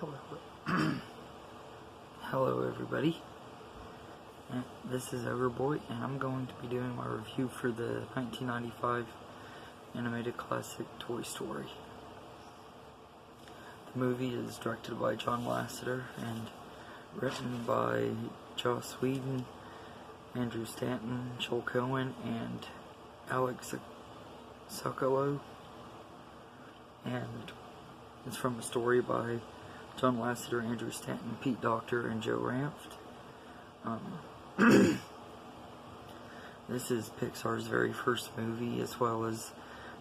Hello, hello everybody. This is Overboy, and I'm going to be doing my review for the 1995 animated classic Toy Story. The movie is directed by John Lasseter and written by Joss Whedon, Andrew Stanton, Joel Cohen, and Alex Sokolow. And it's from a story by John Lasseter, Andrew Stanton, Pete Docter, and Joe Ranft. This is Pixar's very first movie, as well as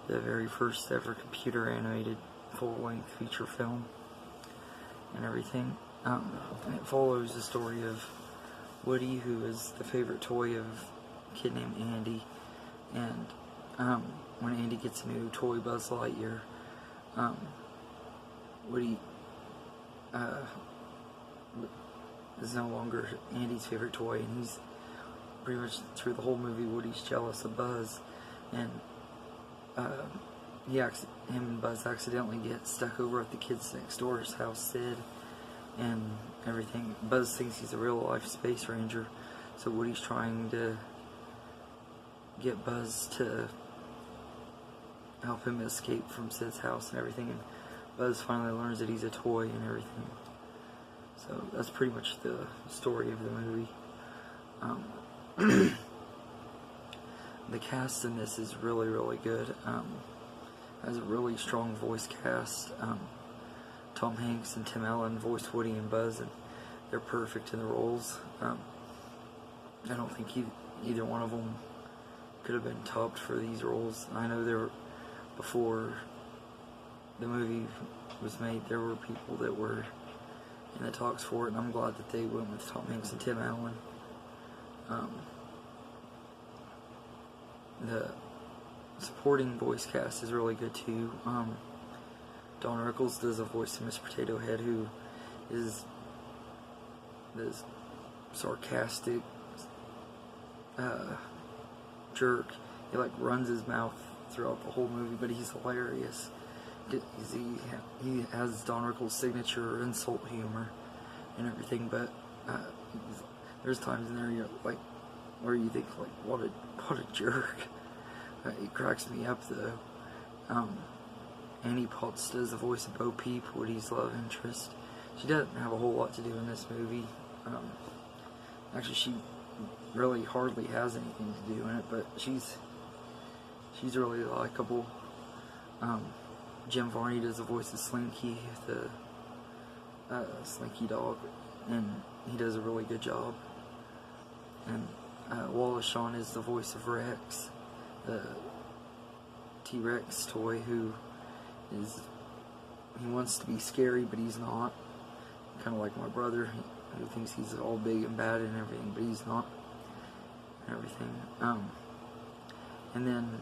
the very first ever computer animated full-length feature film and everything. And it follows the story of Woody, who is the favorite toy of a kid named Andy, and when Andy gets a new toy, Buzz Lightyear, Woody is no longer Andy's favorite toy, and he's pretty much through the whole movie Woody's jealous of Buzz, and him and Buzz accidentally get stuck over at the kids next door's house, Sid, and everything. Buzz thinks he's a real life space ranger, so Woody's trying to get Buzz to help him escape from Sid's house and everything, and Buzz finally learns that he's a toy and everything. So that's pretty much the story of the movie. The cast in this is really, really good. Has a really strong voice cast. Tom Hanks and Tim Allen voice Woody and Buzz, and they're perfect in the roles. I don't think either one of them could have been topped for these roles. I know there were, before the movie was made, there were people that were in the talks for it, and I'm glad that they went with Tom Hanks and Tim Allen. The supporting voice cast is really good too. Don Rickles does a voice of Miss Potato Head, who is this sarcastic jerk. He runs his mouth throughout the whole movie, but he's hilarious. He has Don Rickles' signature insult humor and everything, but there's times in there where you think what a jerk. It cracks me up though. Annie Potts does the voice of Bo Peep, Woody's love interest. She doesn't have a whole lot to do in this movie. Actually, she really hardly has anything to do in it, but she's really likable. Jim Varney does the voice of Slinky, the Slinky dog, and he does a really good job. And Wallace Shawn is the voice of Rex, the T-Rex toy, he wants to be scary, but he's not. Kind of like my brother, who thinks he's all big and bad and everything, but he's not. And everything. And then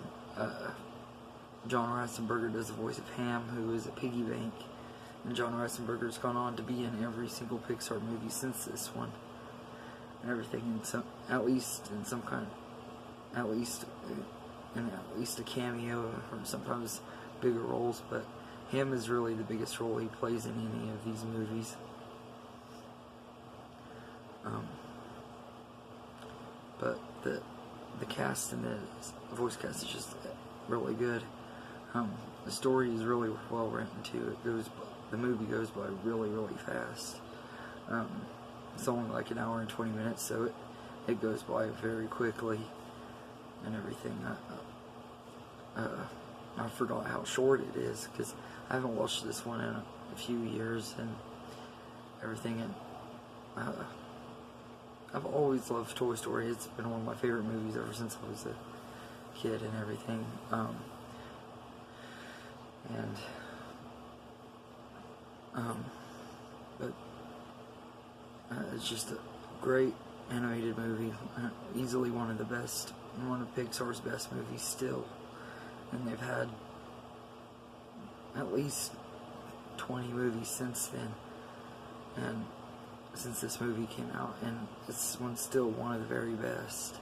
John Ratzenberger does the voice of Ham, who is a piggy bank. And John Ratzenberger's gone on to be in every single Pixar movie since this one, and everything. And at least a cameo, or sometimes bigger roles. But Ham is really the biggest role he plays in any of these movies. But the cast and the voice cast is just really good. The story is really well written too. The movie goes by really, really fast. It's only like an hour and 20 minutes, so it goes by very quickly and everything. I forgot how short it is, because I haven't watched this one in a few years and everything. And I've always loved Toy Story. It's been one of my favorite movies ever since I was a kid and everything. But it's just a great animated movie. Easily one of the best, one of Pixar's best movies still. And they've had at least 20 movies since then, and since this movie came out, and this one's still one of the very best.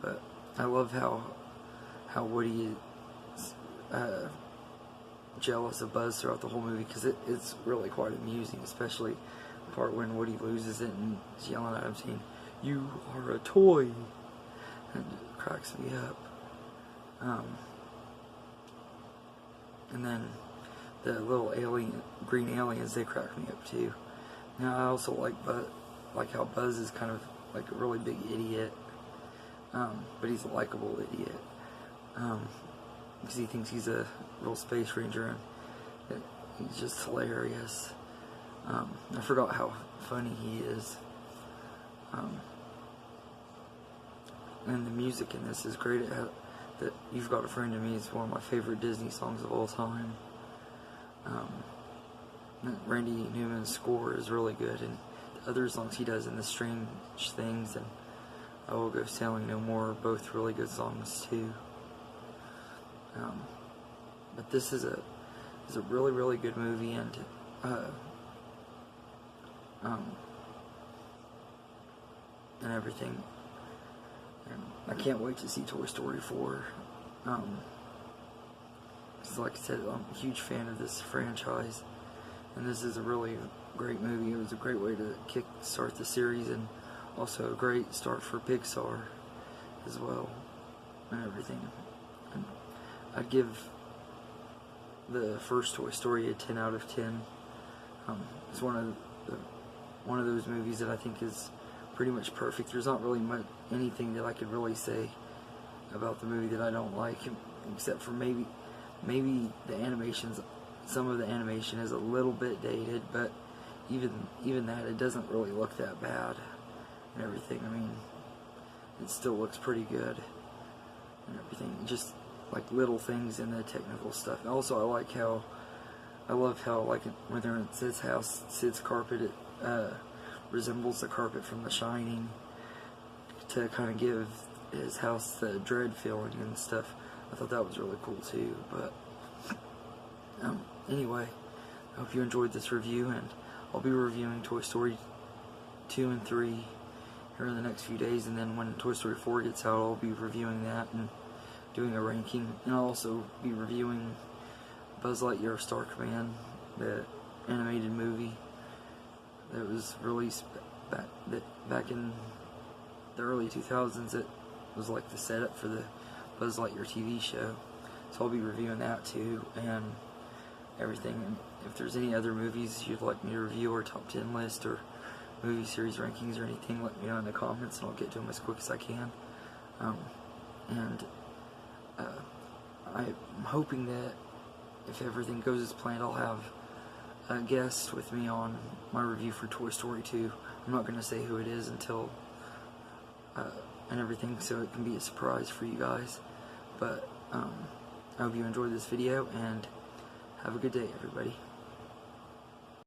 But I love how Woody jealous of Buzz throughout the whole movie, because it's really quite amusing, especially the part when Woody loses it and is yelling at him saying, "You are a toy," and it cracks me up. And then the little green aliens, they crack me up too. Now I also like how Buzz is kind of like a really big idiot, but he's a likable idiot, because he thinks he's a real space ranger, and he's just hilarious. I forgot how funny he is. And the music in this is great. That You've Got a Friend in Me is one of my favorite Disney songs of all time. Randy Newman's score is really good, and the other songs he does in The Strange Things and I Will Go Sailing No More are both really good songs too. But this is a really, really good movie, and everything. And I can't wait to see Toy Story 4. Because like I said, I'm a huge fan of this franchise, and this is a really great movie. It was a great way to kick-start the series, and also a great start for Pixar as well, and everything. And I'd give the first Toy Story a 10 out of 10. It's one of those movies that I think is pretty much perfect. There's not really anything that I could really say about the movie that I don't like, except for maybe the animations. Some of the animation is a little bit dated, but even that, it doesn't really look that bad and everything. I mean, it still looks pretty good and everything. Just like little things in the technical stuff. Also, I love how like when they're in Sid's house, Sid's carpet, it resembles the carpet from The Shining, to kind of give his house the dread feeling and stuff. I thought that was really cool too. But anyway, I hope you enjoyed this review, and I'll be reviewing Toy Story 2 and 3 here in the next few days, and then when Toy Story 4 gets out, I'll be reviewing that and doing a ranking, and I'll also be reviewing Buzz Lightyear Star Command, the animated movie that was released back in the early 2000s. It was like the setup for the Buzz Lightyear TV show, so I'll be reviewing that too, and everything. And if there's any other movies you'd like me to review, or top 10 list, or movie series rankings, or anything, let me know in the comments, and I'll get to them as quick as I can. I'm hoping that if everything goes as planned, I'll have a guest with me on my review for Toy Story 2. I'm not going to say who it is until and everything, so it can be a surprise for you guys. But I hope you enjoyed this video, and have a good day, everybody.